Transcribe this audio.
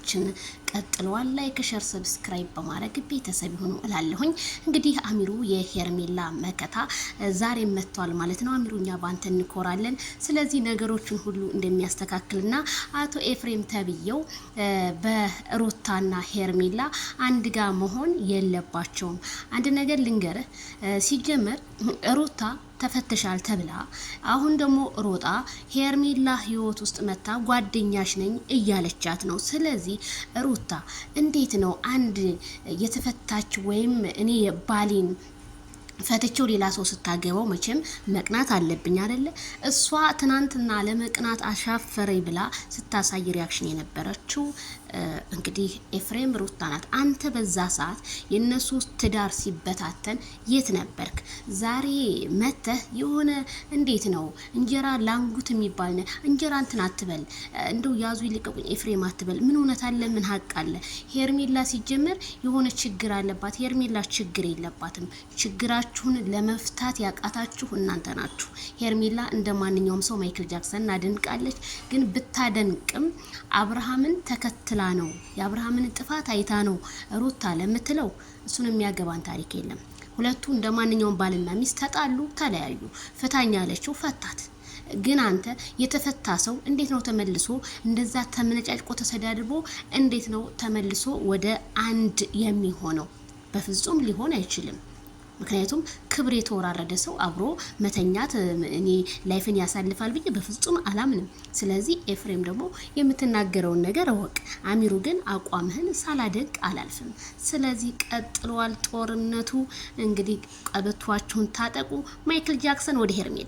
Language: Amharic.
ነገሮችን ቀጥለዋል። ላይክ፣ ሸር፣ ሰብስክራይብ በማድረግ ቤተሰብ ይሁኑ እላለሁኝ። እንግዲህ አሚሩ የሄርሜላ መከታ ዛሬ መጥቷል ማለት ነው። አሚሩኛ ባንተ እንኮራለን። ስለዚህ ነገሮችን ሁሉ እንደሚያስተካክልና አቶ ኤፍሬም ተብየው በሩታና ሄርሜላ አንድ ጋር መሆን የለባቸውም። አንድ ነገር ልንገርህ፣ ሲጀመር ሩታ ተፈተሻል ተብላ አሁን ደግሞ ሮጣ ሄርሜላ ህይወት ውስጥ መታ ጓደኛሽ ነኝ እያለቻት ነው። ስለዚህ ሩታ እንዴት ነው አንድ የተፈታች ወይም እኔ ባሌን ፈትቼው ሌላ ሰው ስታገባው መቼም መቅናት አለብኝ አይደለ? እሷ ትናንትና ለመቅናት አሻፈረኝ ብላ ስታሳይ ሪያክሽን የነበረችው እንግዲህ ኤፍሬም ሩታ ናት። አንተ በዛ ሰዓት የነሱ ትዳር ሲበታተን የት ነበርክ? ዛሬ መተህ የሆነ እንዴት ነው እንጀራ ላንጉት የሚባል እንጀራ እንትን አትበል፣ እንደው ያዙ ይልቀቁኝ ኤፍሬም አትበል። ምን እውነት አለ? ምን ሀቅ አለ? ሄርሜላ ሲጀመር የሆነ ችግር አለባት። ሄርሜላ ችግር የለባትም። ችግራችሁን ለመፍታት ያቃታችሁ እናንተ ናችሁ። ሄርሜላ እንደ ማንኛውም ሰው ማይክል ጃክሰን እናደንቃለች፣ ግን ብታደንቅም አብርሃምን ተከትላ ነው፣ የአብርሃምን ጥፋት አይታ ነው ሩታ ለምትለው እሱን የሚያገባን ታሪክ የለም። ሁለቱ እንደ ማንኛውም ባልና ሚስት ተጣሉ፣ ተለያዩ። ፍታኛ አለችው፣ ፈታት። ግን አንተ የተፈታ ሰው እንዴት ነው ተመልሶ እንደዛ ተመነጫጭቆ ተሰዳድቦ እንዴት ነው ተመልሶ ወደ አንድ የሚሆነው? በፍጹም ሊሆን አይችልም። ምክንያቱም ክብር የተወራረደ ሰው አብሮ መተኛት እኔ ላይፍን ያሳልፋል ብዬ በፍጹም አላምንም። ስለዚህ ኤፍሬም ደግሞ የምትናገረውን ነገር እወቅ። አሚሩ ግን አቋምህን ሳላደንቅ አላልፍም። ስለዚህ ቀጥሏል ጦርነቱ። እንግዲህ ቀበቷችሁን ታጠቁ። ማይክል ጃክሰን ወደ ሄርሜላ